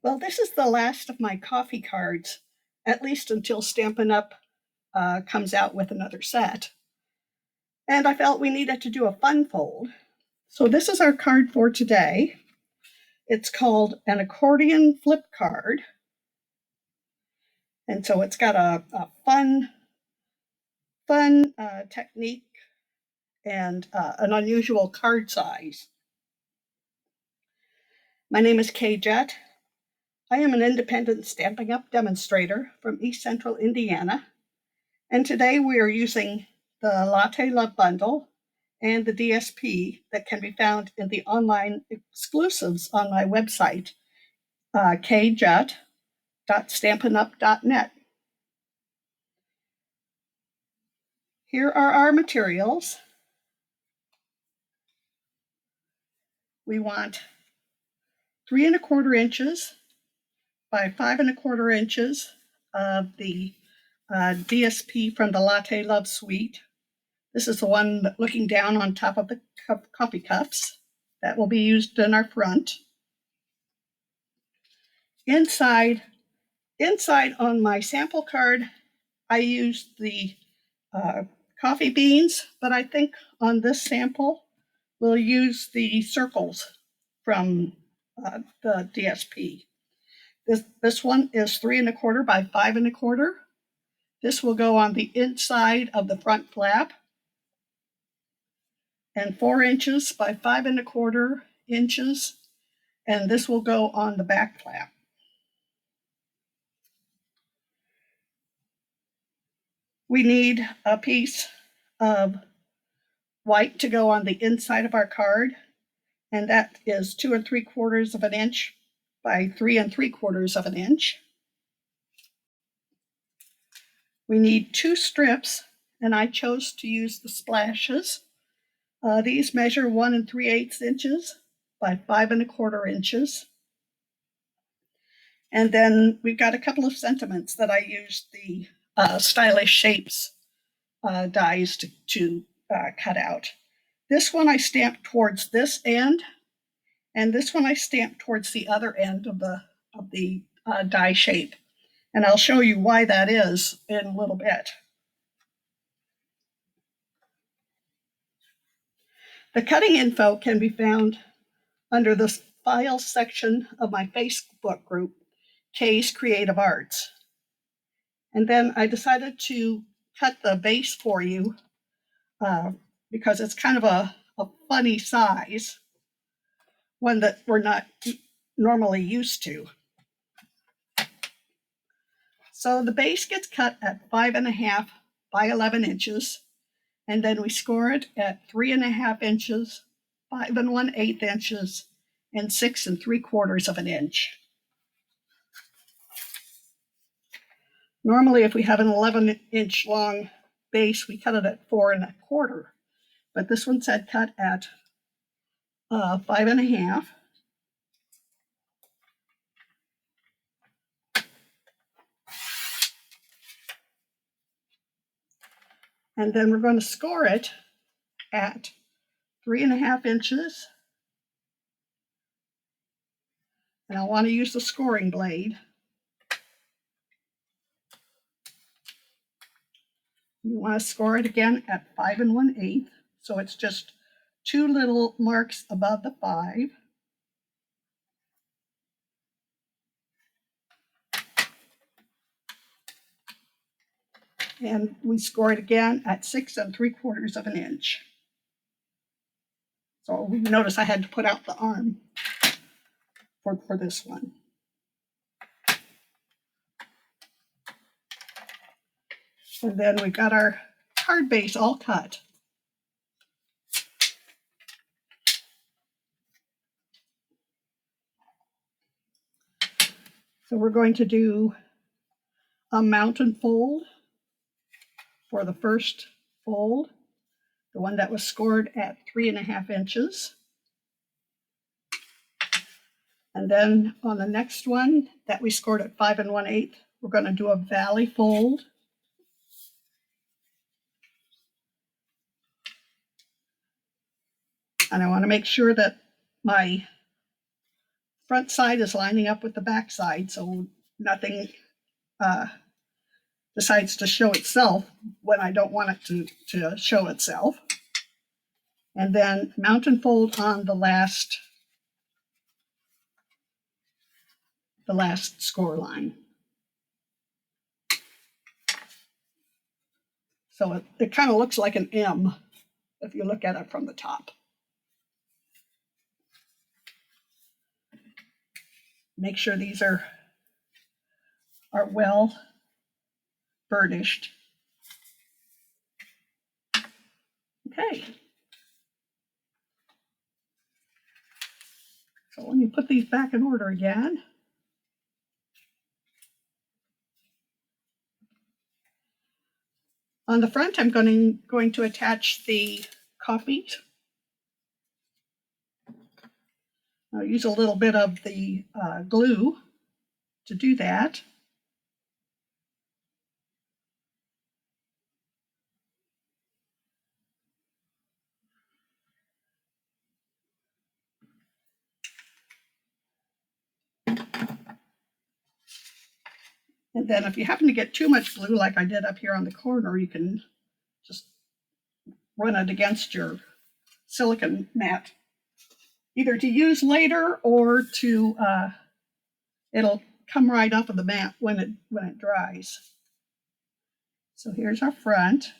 Well, this is the last of my coffee cards, at least until Stampin' Up! Comes out with another set. And I felt we needed to do a fun fold. So this is our card for today. It's called an accordion flip card. And so it's got a fun technique and an unusual card size. My name is Kay Jett. I am an independent Stampin' Up! Demonstrator from East Central Indiana, and today we are using the Latte Love Bundle and the DSP that can be found in the online exclusives on my website, kjett.stampinup.net. Here are our materials. We want 3 1/4 inches by 5 1/4 inches of the DSP from the Latte Love Suite. This is the one looking down on top of the coffee cups. That will be used in our front. Inside on my sample card, I used the coffee beans, but I think on this sample, we'll use the circles from the DSP. This one is 3 1/4 by 5 1/4. This will go on the inside of the front flap, and 4 inches by 5 1/4 inches, and this will go on the back flap. We need a piece of white to go on the inside of our card, and that is 2 3/4 inch by 3 3/4 inch. We need 2 strips, and I chose to use the splashes. These measure 1 3/8 inches by 5 1/4 inches. And then we've got a couple of sentiments that I used the Stylish Shapes dies to cut out. This one I stamped towards this end, and this one I stamped towards the other end of the die shape. And I'll show you why that is in a little bit. The cutting info can be found under the files section of my Facebook group, Kay's Creative Arts. And then I decided to cut the base for you because it's kind of a funny size, one that we're not normally used to. So the base gets cut at 5 1/2 by 11 inches, and then we score it at 3 1/2 inches, 5 1/8 inches, and 6 3/4 inch. Normally, if we have an 11-inch long base, we cut it at 4 1/4, but this one said cut at 5 1/2. And then we're going to score it at 3 1/2 inches. And I want to use the scoring blade. You want to score it again at 5 1/8. So it's just 2 little marks above the 5. And we score it again at 6 3/4 inch. So you notice I had to put out the arm for this one. And then we got our card base all cut. So we're going to do a mountain fold for the first fold, the one that was scored at 3 1/2 inches. And then on the next one that we scored at 5 1/8, we're going to do a valley fold. And I want to make sure that my front side is lining up with the back side, so nothing decides to show itself when I don't want it to show itself. And then mount and fold on the last score line. So it kind of looks like an M if you look at it from the top. Make sure these are well burnished. Okay. So let me put these back in order again. On the front, I'm going to attach the coffee. I'll use a little bit of the glue to do that. And then if you happen to get too much glue, like I did up here on the corner, you can just run it against your silicone mat, either to use later or to, it'll come right off of the mat when it dries. So here's our front.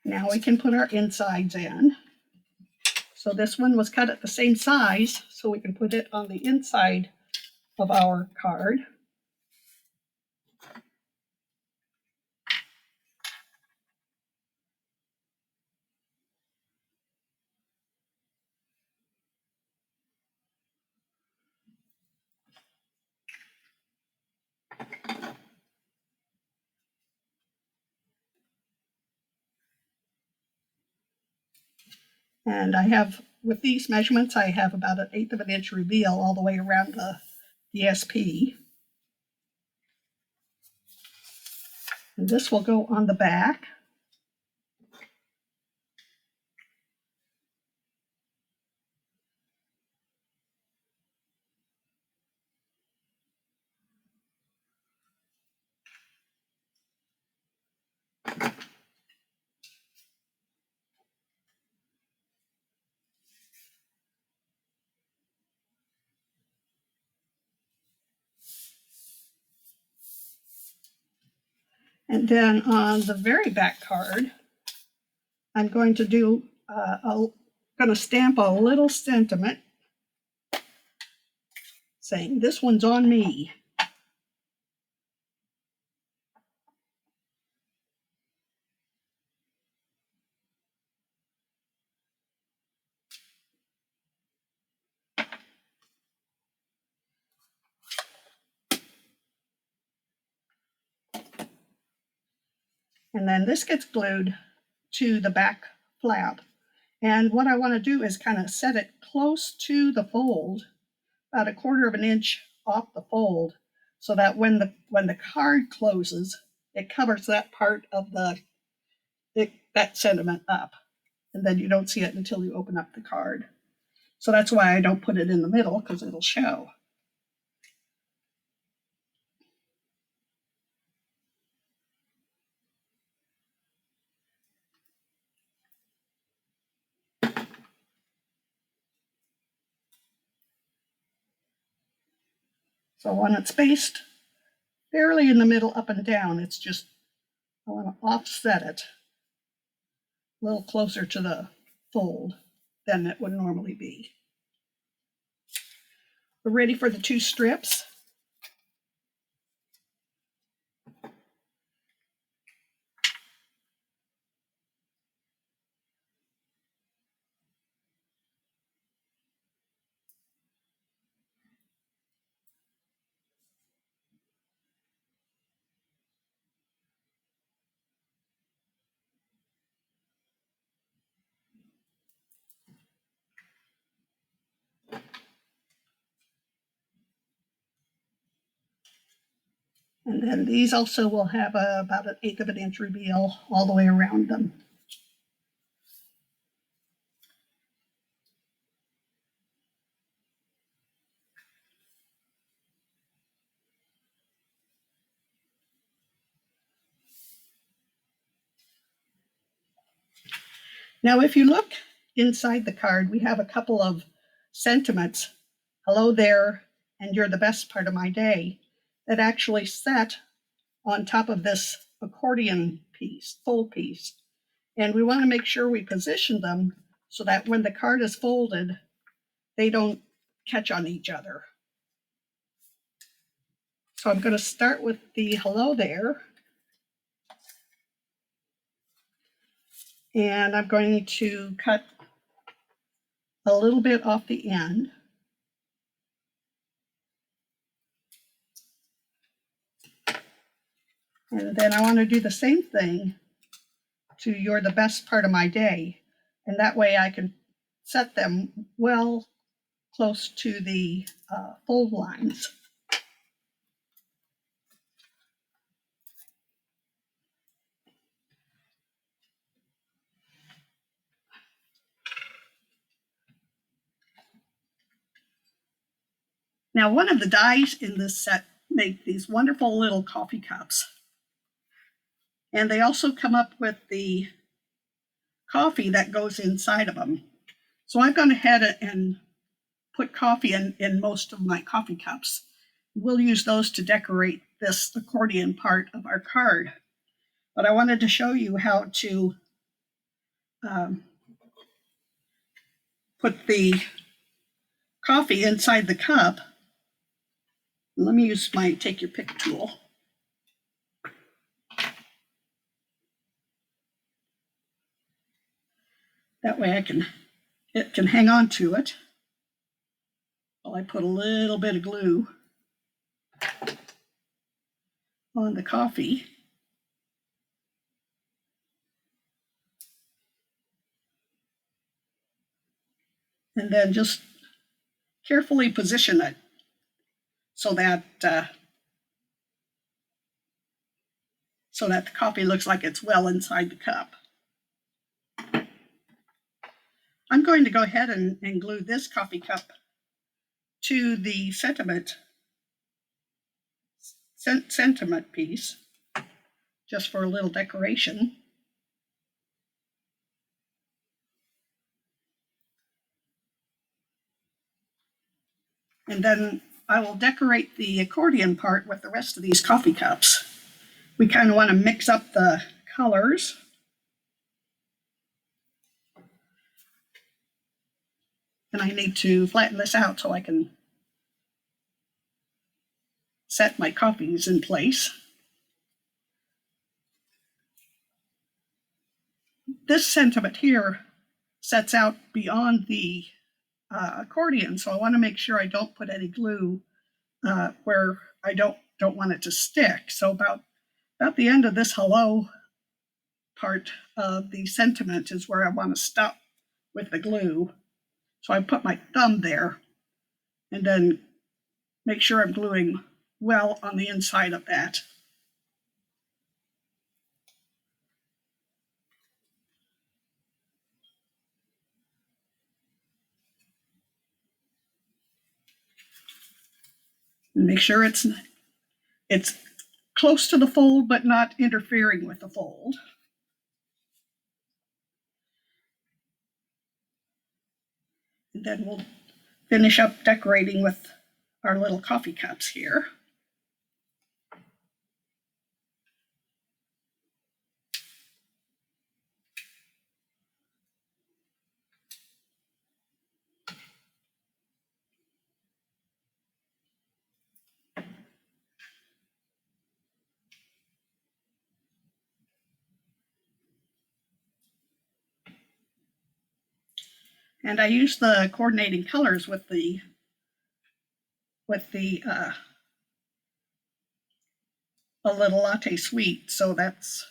Now we can put our insides in. So this one was cut at the same size, so we can put it on the inside of our card. And I have, with these measurements, I have about 1/8 of an inch reveal all the way around the SP. And this will go on the back. And then on the very back card, I'm going to do, going to stamp a little sentiment saying, "This one's on me." And then this gets glued to the back flap. And what I want to do is kind of set it close to the fold, about 1/4 of an inch off the fold, so that when the card closes, it covers that part of that sentiment up. And then you don't see it until you open up the card. So that's why I don't put it in the middle, because it'll show. So when it's spaced fairly in the middle, up and down, it's just, I want to offset it a little closer to the fold than it would normally be. We're ready for the 2 strips. And then these also will have about an 1/8 of an inch reveal all the way around them. Now, if you look inside the card, we have a couple of sentiments, hello there, and you're the best part of my day, that actually set on top of this accordion piece, full piece. And we want to make sure we position them so that when the card is folded, they don't catch on each other. So I'm going to start with the hello there. And I'm going to cut a little bit off the end. And then I want to do the same thing to you're the best part of my day. And that way I can set them well close to the fold lines. Now, one of the dies in this set make these wonderful little coffee cups. And they also come up with the coffee that goes inside of them. So I've gone ahead and put coffee in most of my coffee cups. We'll use those to decorate this accordion part of our card. But I wanted to show you how to put the coffee inside the cup. Let me use my take your pick tool. That way it can hang on to it. Well, I put a little bit of glue on the coffee. And then just carefully position it so that the coffee looks like it's well inside the cup. I'm going to go ahead and glue this coffee cup to the sentiment piece, just for a little decoration. And then I will decorate the accordion part with the rest of these coffee cups. We kind of want to mix up the colors. And I need to flatten this out so I can set my coffees in place. This sentiment here sets out beyond the accordion, so I want to make sure I don't put any glue where I don't want it to stick. So about the end of this hello part of the sentiment is where I want to stop with the glue. So I put my thumb there and then make sure I'm gluing well on the inside of that. And make sure it's close to the fold but not interfering with the fold. And then we'll finish up decorating with our little coffee cups here. And I use the coordinating colors with the a little latte sweet. So that's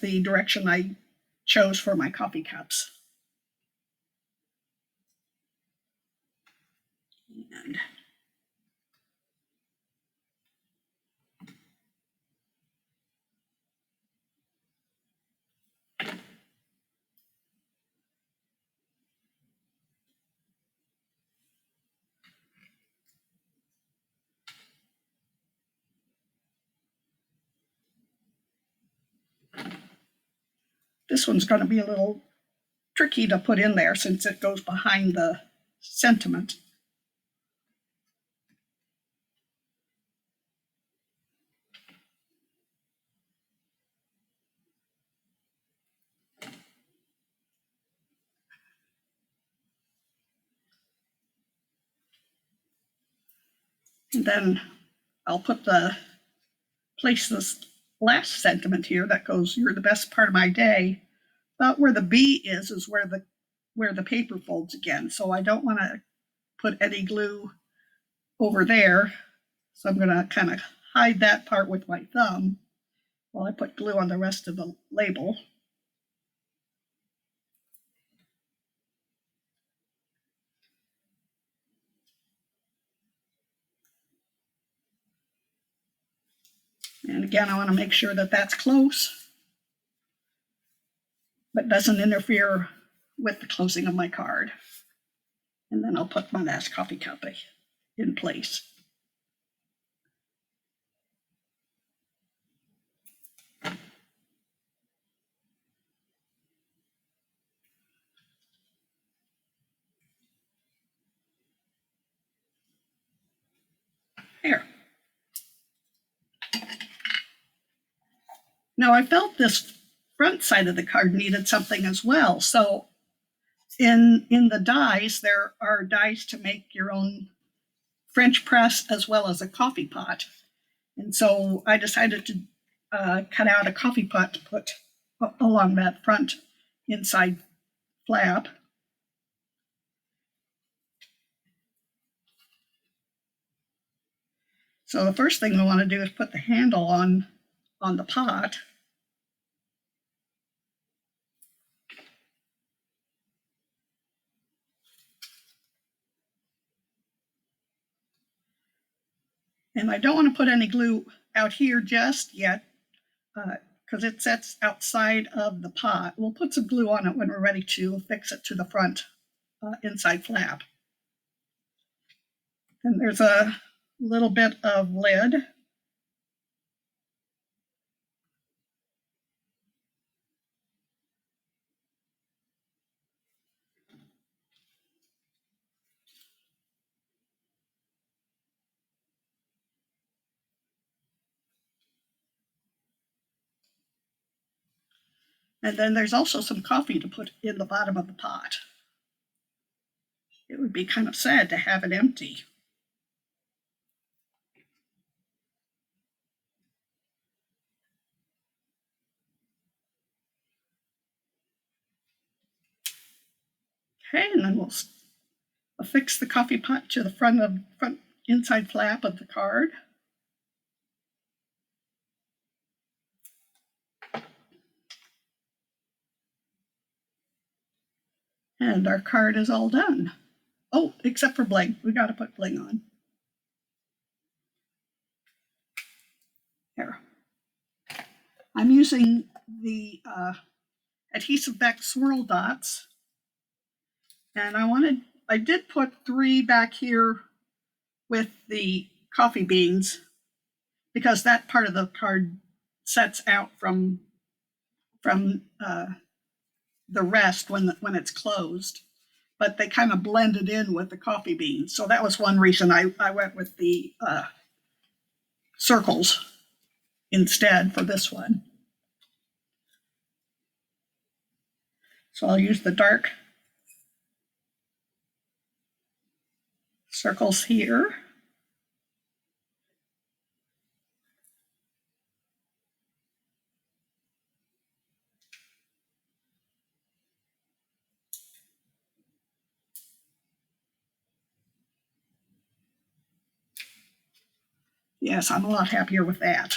the direction I chose for my coffee cups. And This one's going to be a little tricky to put in there since it goes behind the sentiment. And then I'll place this last sentiment here that goes, "You're the best part of my day." About where the B is where the paper folds again. So I don't want to put any glue over there. So I'm going to kind of hide that part with my thumb while I put glue on the rest of the label. And again, I want to make sure that that's close, but doesn't interfere with the closing of my card. And then I'll put my last coffee cup in place. There. Now I felt this front side of the card needed something as well. So in the dies, there are dies to make your own French press as well as a coffee pot. And so I decided to cut out a coffee pot to put along that front inside flap. So the first thing we want to do is put the handle on the pot. And I don't want to put any glue out here just yet because it sets outside of the pot. We'll put some glue on it when we're ready to fix it to the front inside flap. And there's a little bit of lid. And then there's also some coffee to put in the bottom of the pot. It would be kind of sad to have it empty. Okay, and then we'll affix the coffee pot to the front inside flap of the card. And our card is all done. Oh, except for bling. We got to put bling on. Here. I'm using the adhesive back swirl dots. And I did put 3 back here with the coffee beans because that part of the card sets out from the rest when it's closed, but they kind of blended in with the coffee beans. So that was one reason I went with the circles instead for this one. So I'll use the dark circles here. Yes, I'm a lot happier with that.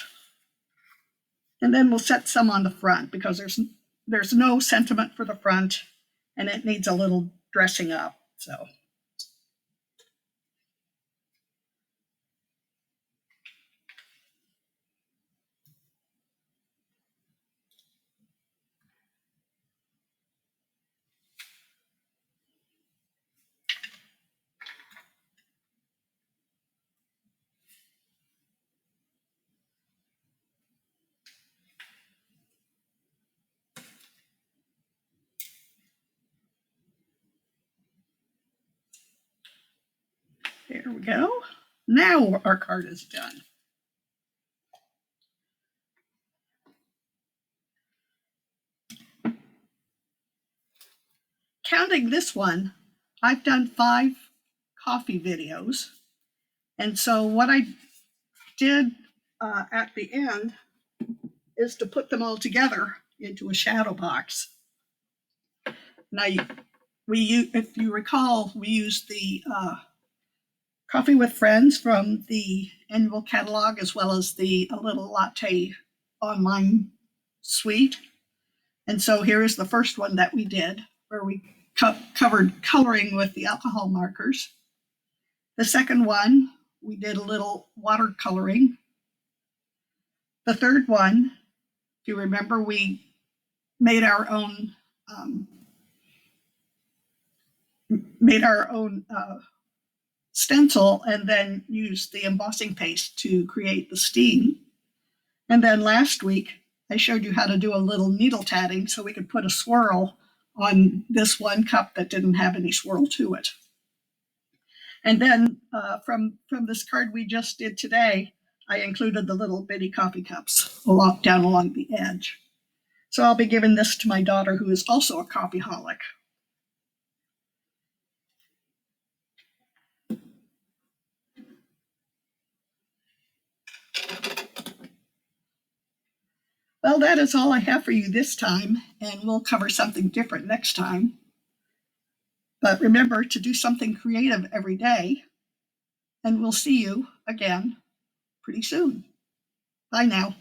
And then we'll set some on the front because there's no sentiment for the front and it needs a little dressing up. So There we go. Now our card is done. Counting this one, I've done 5 coffee videos. And so what I did at the end is to put them all together into a shadow box. Now, if you recall, we used the Coffee with Friends from the annual catalog, as well as the little Latte online suite. And so here is the first one that we did, where we covered coloring with the alcohol markers. The second one, we did a little watercoloring. The third one, if you remember, we made our own stencil and then used the embossing paste to create the steam. And then last week, I showed you how to do a little needle tatting so we could put a swirl on this one cup that didn't have any swirl to it. And then from this card we just did today, I included the little bitty coffee cups down along the edge. So I'll be giving this to my daughter, who is also a coffeeholic. Well, that is all I have for you this time, and we'll cover something different next time. But remember to do something creative every day, and we'll see you again pretty soon. Bye now.